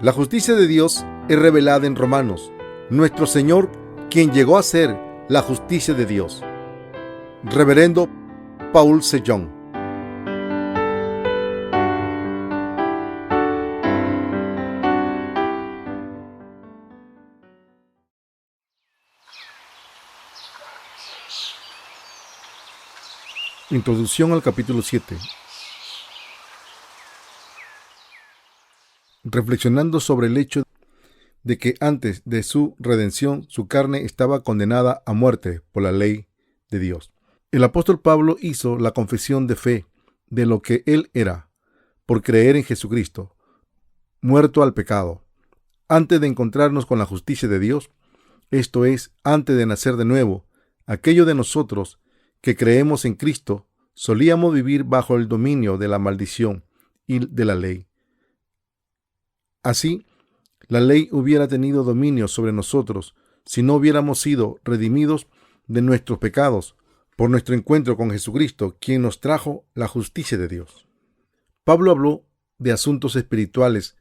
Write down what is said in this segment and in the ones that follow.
La justicia de Dios es revelada en Romanos, nuestro Señor, quien llegó a ser la justicia de Dios. Reverendo Paul Sejong. Introducción al capítulo 7. Reflexionando sobre el hecho de que antes de su redención su carne estaba condenada a muerte por la ley de Dios. El apóstol Pablo hizo la confesión de fe de lo que él era, por creer en Jesucristo, muerto al pecado. Antes de encontrarnos con la justicia de Dios, esto es, antes de nacer de nuevo, aquellos de nosotros que creemos en Cristo, solíamos vivir bajo el dominio de la maldición y de la ley. Así, la ley hubiera tenido dominio sobre nosotros si no hubiéramos sido redimidos de nuestros pecados por nuestro encuentro con Jesucristo, quien nos trajo la justicia de Dios. Pablo habló de asuntos espirituales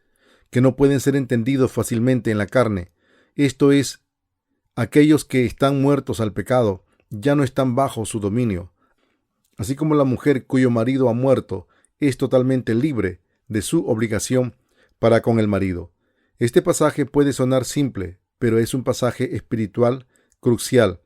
que no pueden ser entendidos fácilmente en la carne. Esto es, aquellos que están muertos al pecado ya no están bajo su dominio. Así como la mujer cuyo marido ha muerto es totalmente libre de su obligación para con el marido. Este pasaje puede sonar simple, pero es un pasaje espiritual crucial.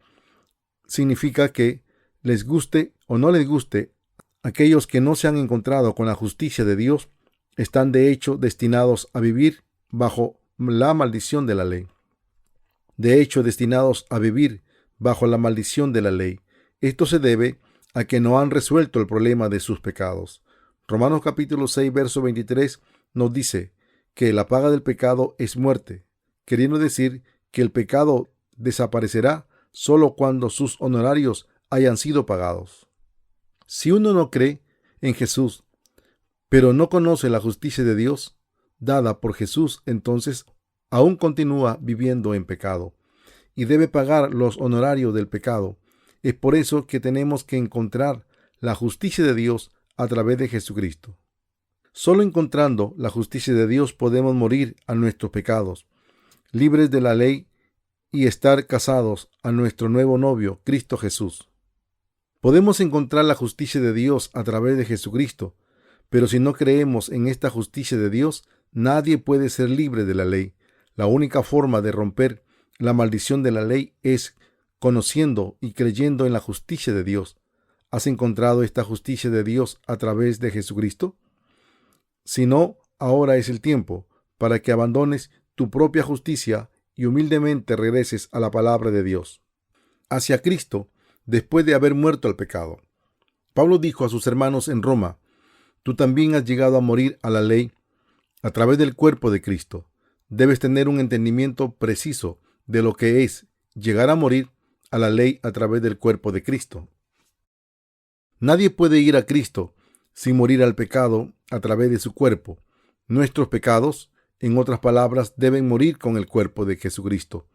Significa que, les guste o no les guste, aquellos que no se han encontrado con la justicia de Dios están de hecho destinados a vivir bajo la maldición de la ley. De hecho, destinados a vivir bajo la maldición de la ley. Esto se debe a que no han resuelto el problema de sus pecados. Romanos capítulo 6, verso 23 nos dice que la paga del pecado es muerte, queriendo decir que el pecado desaparecerá solo cuando sus honorarios hayan sido pagados. Si uno no cree en Jesús, pero no conoce la justicia de Dios dada por Jesús, entonces aún continúa viviendo en pecado y debe pagar los honorarios del pecado. Es por eso que tenemos que encontrar la justicia de Dios a través de Jesucristo. Solo encontrando la justicia de Dios podemos morir a nuestros pecados, libres de la ley y estar casados a nuestro nuevo novio, Cristo Jesús. Podemos encontrar la justicia de Dios a través de Jesucristo, pero si no creemos en esta justicia de Dios, nadie puede ser libre de la ley. La única forma de romper la maldición de la ley es conociendo y creyendo en la justicia de Dios. ¿Has encontrado esta justicia de Dios a través de Jesucristo? Si no, ahora es el tiempo para que abandones tu propia justicia y humildemente regreses a la palabra de Dios, hacia Cristo, después de haber muerto al pecado. Pablo dijo a sus hermanos en Roma: tú también has llegado a morir a la ley a través del cuerpo de Cristo. Debes tener un entendimiento preciso de lo que es llegar a morir a la ley a través del cuerpo de Cristo. Nadie puede ir a Cristo sin morir al pecado a través de su cuerpo. Nuestros pecados, en otras palabras, deben morir con el cuerpo de Jesucristo.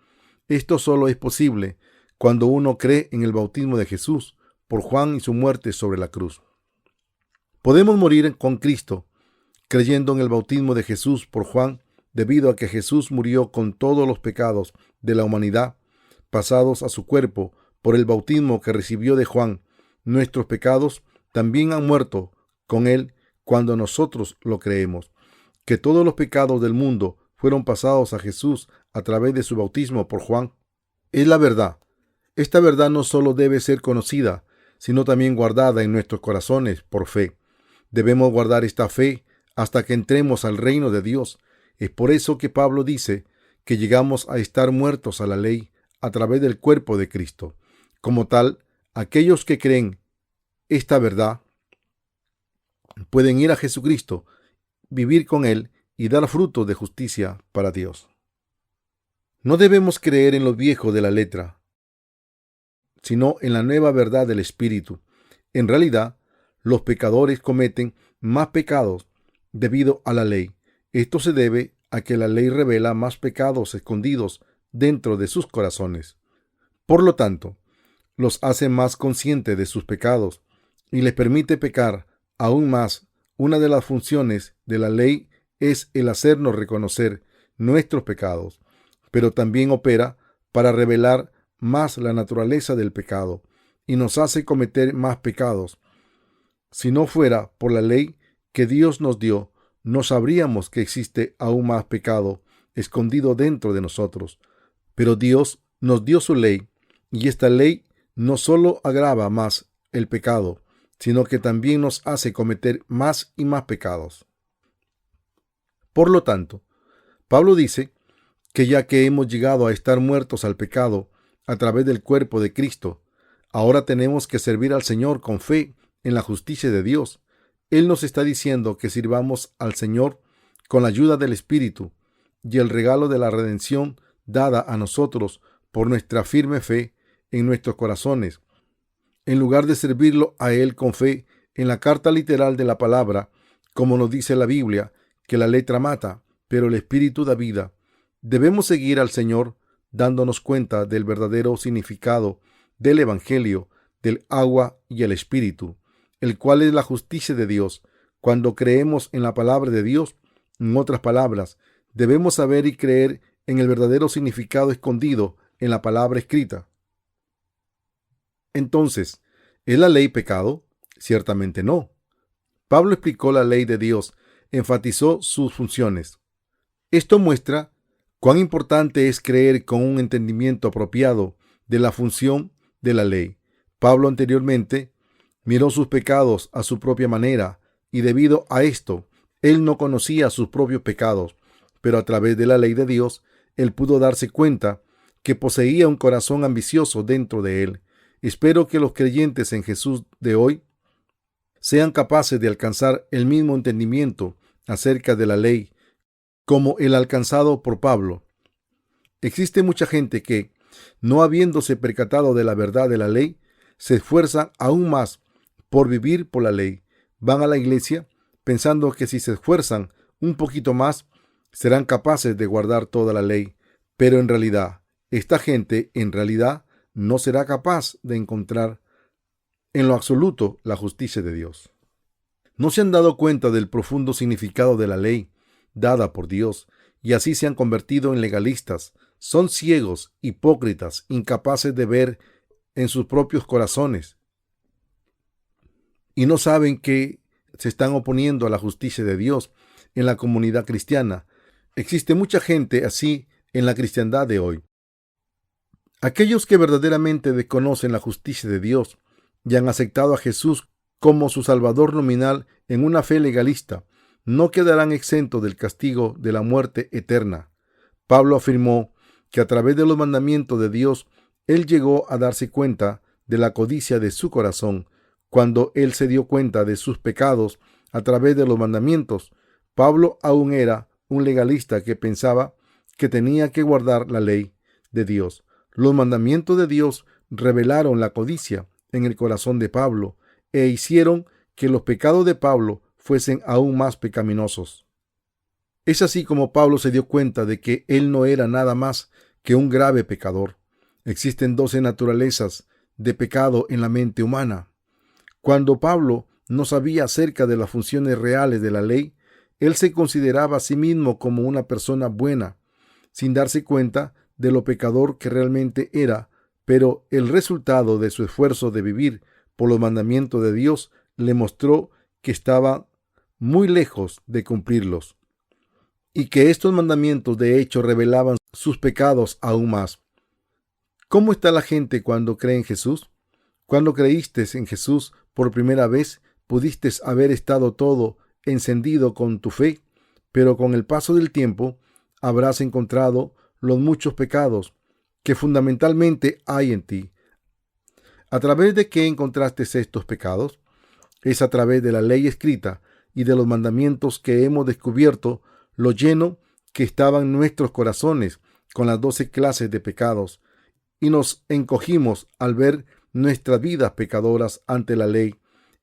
Esto solo es posible cuando uno cree en el bautismo de Jesús por Juan y su muerte sobre la cruz. Podemos morir con Cristo creyendo en el bautismo de Jesús por Juan, debido a que Jesús murió con todos los pecados de la humanidad pasados a su cuerpo por el bautismo que recibió de Juan. Nuestros pecados también han muerto con él cuando nosotros lo creemos, que todos los pecados del mundo fueron pasados a Jesús a través de su bautismo por Juan. Es la verdad. Esta verdad no solo debe ser conocida, sino también guardada en nuestros corazones por fe. Debemos guardar esta fe hasta que entremos al reino de Dios. Es por eso que Pablo dice que llegamos a estar muertos a la ley a través del cuerpo de Cristo. Como tal, aquellos que creen esta verdad pueden ir a Jesucristo, vivir con Él y dar frutos de justicia para Dios. No debemos creer en lo viejo de la letra, sino en la nueva verdad del Espíritu. En realidad, los pecadores cometen más pecados debido a la ley. Esto se debe a que la ley revela más pecados escondidos dentro de sus corazones. Por lo tanto, los hace más conscientes de sus pecados y les permite pecar aún más. Una de las funciones de la ley es el hacernos reconocer nuestros pecados, pero también opera para revelar más la naturaleza del pecado y nos hace cometer más pecados. Si no fuera por la ley que Dios nos dio, no sabríamos que existe aún más pecado escondido dentro de nosotros. Pero Dios nos dio su ley, y esta ley no solo agrava más el pecado, sino que también nos hace cometer más y más pecados. Por lo tanto, Pablo dice que ya que hemos llegado a estar muertos al pecado a través del cuerpo de Cristo, ahora tenemos que servir al Señor con fe en la justicia de Dios. Él nos está diciendo que sirvamos al Señor con la ayuda del Espíritu y el regalo de la redención dada a nosotros por nuestra firme fe en nuestros corazones. En lugar de servirlo a Él con fe en la carta literal de la palabra, como nos dice la Biblia, que la letra mata, pero el Espíritu da vida, debemos seguir al Señor dándonos cuenta del verdadero significado del Evangelio, del agua y el Espíritu, el cual es la justicia de Dios. Cuando creemos en la palabra de Dios, en otras palabras, debemos saber y creer en el verdadero significado escondido en la palabra escrita. Entonces, ¿es la ley pecado? Ciertamente no. Pablo explicó la ley de Dios, enfatizó sus funciones. Esto muestra cuán importante es creer con un entendimiento apropiado de la función de la ley. Pablo anteriormente miró sus pecados a su propia manera y debido a esto, él no conocía sus propios pecados, pero a través de la ley de Dios, él pudo darse cuenta que poseía un corazón ambicioso dentro de él. Espero que los creyentes en Jesús de hoy sean capaces de alcanzar el mismo entendimiento acerca de la ley como el alcanzado por Pablo. Existe mucha gente que, no habiéndose percatado de la verdad de la ley, se esfuerzan aún más por vivir por la ley. Van a la iglesia pensando que si se esfuerzan un poquito más, serán capaces de guardar toda la ley. Pero en realidad, esta gente no será capaz de encontrar en lo absoluto la justicia de Dios. No se han dado cuenta del profundo significado de la ley dada por Dios y así se han convertido en legalistas. Son ciegos, hipócritas, incapaces de ver en sus propios corazones y no saben que se están oponiendo a la justicia de Dios en la comunidad cristiana. Existe mucha gente así en la cristiandad de hoy. Aquellos que verdaderamente desconocen la justicia de Dios y han aceptado a Jesús como su Salvador nominal en una fe legalista, no quedarán exentos del castigo de la muerte eterna. Pablo afirmó que a través de los mandamientos de Dios, él llegó a darse cuenta de la codicia de su corazón. Cuando él se dio cuenta de sus pecados a través de los mandamientos, Pablo aún era un legalista que pensaba que tenía que guardar la ley de Dios. Los mandamientos de Dios revelaron la codicia en el corazón de Pablo e hicieron que los pecados de Pablo fuesen aún más pecaminosos. Es así como Pablo se dio cuenta de que él no era nada más que un grave pecador. Existen 12 naturalezas de pecado en la mente humana. Cuando Pablo no sabía acerca de las funciones reales de la ley, él se consideraba a sí mismo como una persona buena, sin darse cuenta de lo pecador que realmente era, pero el resultado de su esfuerzo de vivir por los mandamientos de Dios le mostró que estaba muy lejos de cumplirlos y que estos mandamientos de hecho revelaban sus pecados aún más. ¿Cómo está la gente cuando cree en Jesús? Cuando creíste en Jesús por primera vez, pudiste haber estado todo encendido con tu fe, pero con el paso del tiempo habrás encontrado los muchos pecados que fundamentalmente hay en ti. ¿A través de qué encontraste estos pecados? Es a través de la ley escrita y de los mandamientos que hemos descubierto lo lleno que estaban nuestros corazones con las 12 clases de pecados, y nos encogimos al ver nuestras vidas pecadoras ante la ley.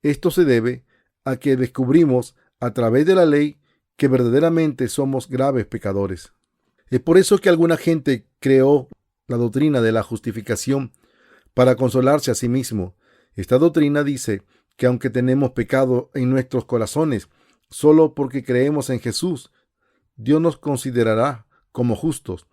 Esto se debe a que descubrimos a través de la ley que verdaderamente somos graves pecadores. Es por eso que alguna gente creó la doctrina de la justificación para consolarse a sí mismo. Esta doctrina dice que aunque tenemos pecado en nuestros corazones, solo porque creemos en Jesús, Dios nos considerará como justos.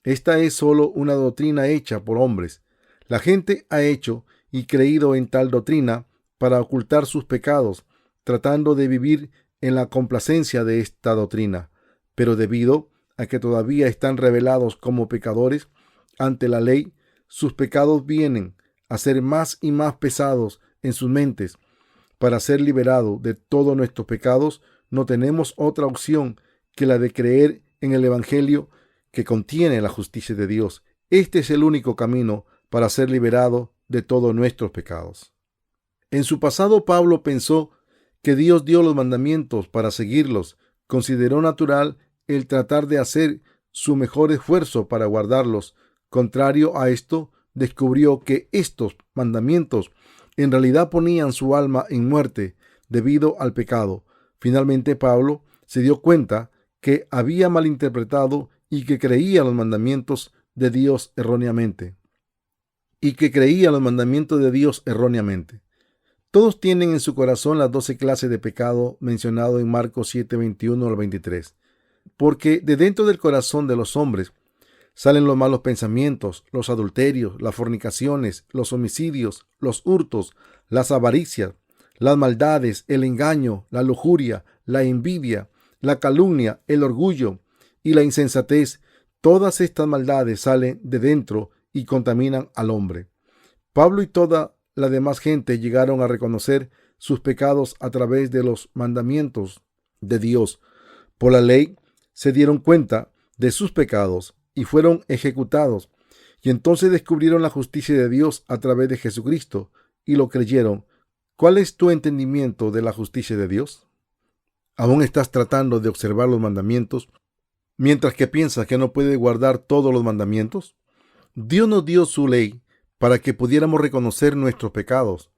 Esta es solo una doctrina hecha por hombres. La gente ha hecho y creído en tal doctrina para ocultar sus pecados, tratando de vivir en la complacencia de esta doctrina. Pero debido a que todavía están revelados como pecadores ante la ley, sus pecados vienen a ser más y más pesados en sus mentes. Para ser liberados de todos nuestros pecados, no tenemos otra opción que la de creer en el Evangelio que contiene la justicia de Dios. Este es el único camino para ser liberado de todos nuestros pecados. En su pasado, Pablo pensó que Dios dio los mandamientos para seguirlos. Consideró natural el tratar de hacer su mejor esfuerzo para guardarlos. Contrario a esto, descubrió que estos mandamientos en realidad ponían su alma en muerte debido al pecado. Finalmente, Pablo se dio cuenta que había malinterpretado y que creía los mandamientos de Dios erróneamente. Todos tienen en su corazón las 12 clases de pecado mencionado en Marcos 7, 21 al 23. Porque de dentro del corazón de los hombres salen los malos pensamientos, los adulterios, las fornicaciones, los homicidios, los hurtos, las avaricias, las maldades, el engaño, la lujuria, la envidia, la calumnia, el orgullo y la insensatez. Todas estas maldades salen de dentro y contaminan al hombre. Pablo y toda la demás gente llegaron a reconocer sus pecados a través de los mandamientos de Dios. Por la ley se dieron cuenta de sus pecados y fueron ejecutados. Y entonces descubrieron la justicia de Dios a través de Jesucristo y lo creyeron. ¿Cuál es tu entendimiento de la justicia de Dios? ¿Aún estás tratando de observar los mandamientos mientras que piensas que no puedes guardar todos los mandamientos? Dios nos dio su ley para que pudiéramos reconocer nuestros pecados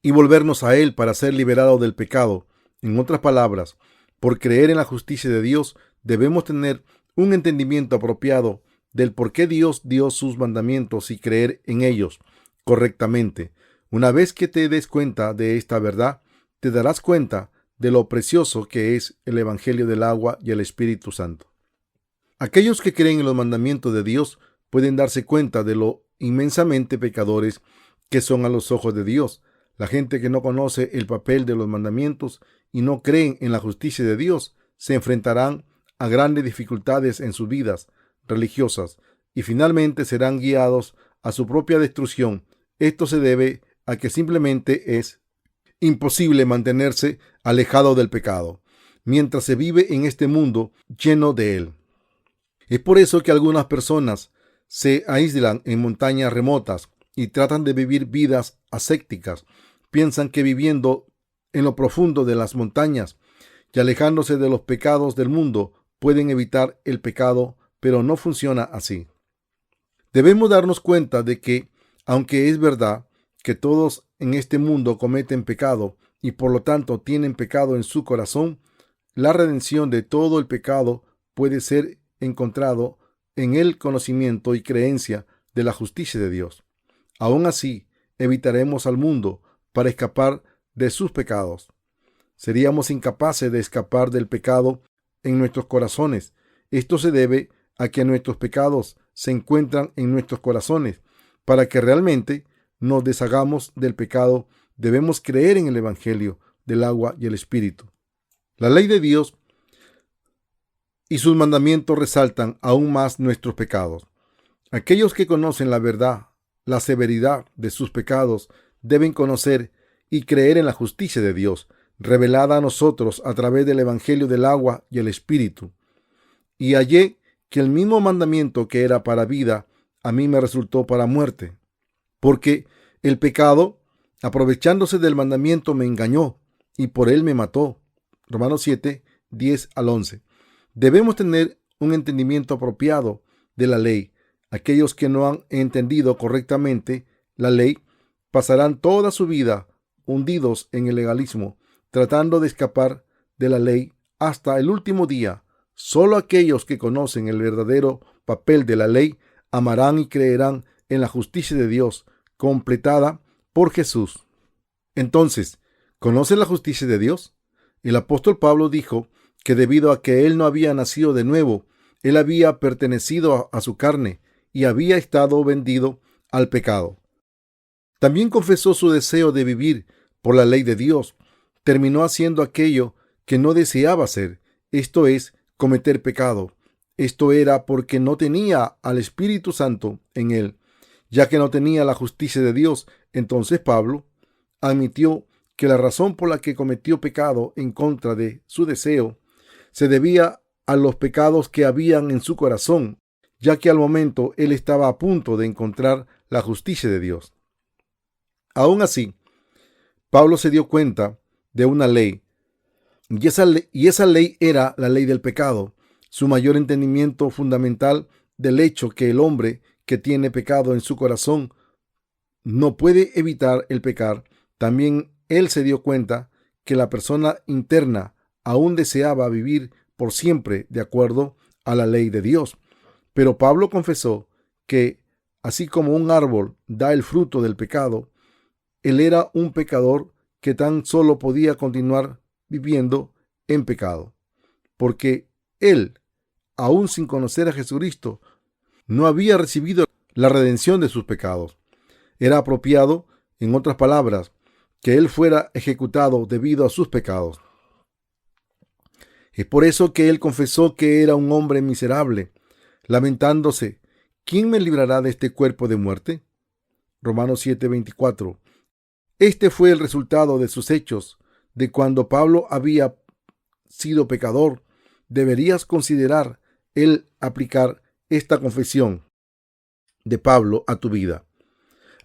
y volvernos a Él para ser liberados del pecado. En otras palabras, por creer en la justicia de Dios, debemos tener un entendimiento apropiado del por qué Dios dio sus mandamientos y creer en ellos correctamente. Una vez que te des cuenta de esta verdad, te darás cuenta de lo precioso que es el Evangelio del agua y el Espíritu Santo. Aquellos que creen en los mandamientos de Dios pueden darse cuenta de lo inmensamente pecadores que son a los ojos de Dios. La gente que no conoce el papel de los mandamientos y no creen en la justicia de Dios se enfrentarán a grandes dificultades en sus vidas religiosas y finalmente serán guiados a su propia destrucción. Esto se debe a que simplemente es imposible mantenerse alejado del pecado mientras se vive en este mundo lleno de él. Es por eso que algunas personas se aíslan en montañas remotas y tratan de vivir vidas ascéticas. Piensan que viviendo en lo profundo de las montañas y alejándose de los pecados del mundo pueden evitar el pecado, pero no funciona así. Debemos darnos cuenta de que, aunque es verdad que todos en este mundo cometen pecado y por lo tanto tienen pecado en su corazón, la redención de todo el pecado puede ser encontrado en el conocimiento y creencia de la justicia de Dios. Aún así, evitaremos al mundo para escapar de sus pecados. Seríamos incapaces de escapar del pecado en nuestros corazones. Esto se debe a que nuestros pecados se encuentran en nuestros corazones. Para que realmente nos deshagamos del pecado, debemos creer en el Evangelio del agua y el Espíritu. La ley de Dios y sus mandamientos resaltan aún más nuestros pecados. Aquellos que conocen la verdad, la severidad de sus pecados, deben conocer y creer en la justicia de Dios, revelada a nosotros a través del Evangelio del agua y el Espíritu. Y hallé que el mismo mandamiento que era para vida, a mí me resultó para muerte, porque el pecado, aprovechándose del mandamiento, me engañó y por él me mató. Romanos 7, 10 al 11. Debemos tener un entendimiento apropiado de la ley. Aquellos que no han entendido correctamente la ley pasarán toda su vida hundidos en el legalismo, tratando de escapar de la ley hasta el último día. Solo aquellos que conocen el verdadero papel de la ley amarán y creerán en la justicia de Dios, completada por Jesús. Entonces, ¿conoces la justicia de Dios? El apóstol Pablo dijo que debido a que él no había nacido de nuevo, Él había pertenecido a su carne y había estado vendido al pecado. También confesó su deseo de vivir por la ley de Dios. Terminó haciendo aquello que no deseaba hacer, esto es, cometer pecado. Esto era porque no tenía al Espíritu Santo en él, ya que no tenía la justicia de Dios. Entonces Pablo admitió que la razón por la que cometió pecado en contra de su deseo se debía a los pecados que habían en su corazón, ya que al momento él estaba a punto de encontrar la justicia de Dios. Aún así, Pablo se dio cuenta de una ley, y esa ley era la ley del pecado. Su mayor entendimiento fundamental del hecho que el hombre que tiene pecado en su corazón no puede evitar el pecar. También él se dio cuenta que la persona interna aún deseaba vivir por siempre de acuerdo a la ley de Dios. Pero Pablo confesó que, así como un árbol da el fruto del pecado, él era un pecador que tan solo podía continuar viviendo en pecado, porque él, aún sin conocer a Jesucristo, no había recibido la redención de sus pecados. Era apropiado, en otras palabras, que él fuera ejecutado debido a sus pecados. Es por eso que él confesó que era un hombre miserable, lamentándose: ¿quién me librará de este cuerpo de muerte? Romanos 7:24. Este fue el resultado de sus hechos, de cuando Pablo había sido pecador. Deberías considerar el aplicar esta confesión de Pablo a tu vida.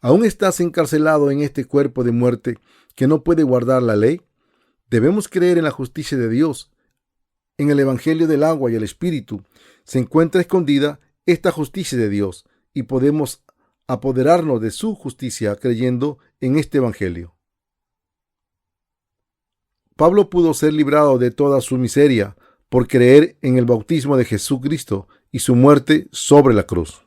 ¿Aún estás encarcelado en este cuerpo de muerte que no puede guardar la ley? Debemos creer en la justicia de Dios. En el Evangelio del agua y el Espíritu se encuentra escondida esta justicia de Dios, y podemos apoderarnos de su justicia creyendo en este Evangelio. Pablo pudo ser librado de toda su miseria por creer en el bautismo de Jesucristo y su muerte sobre la cruz.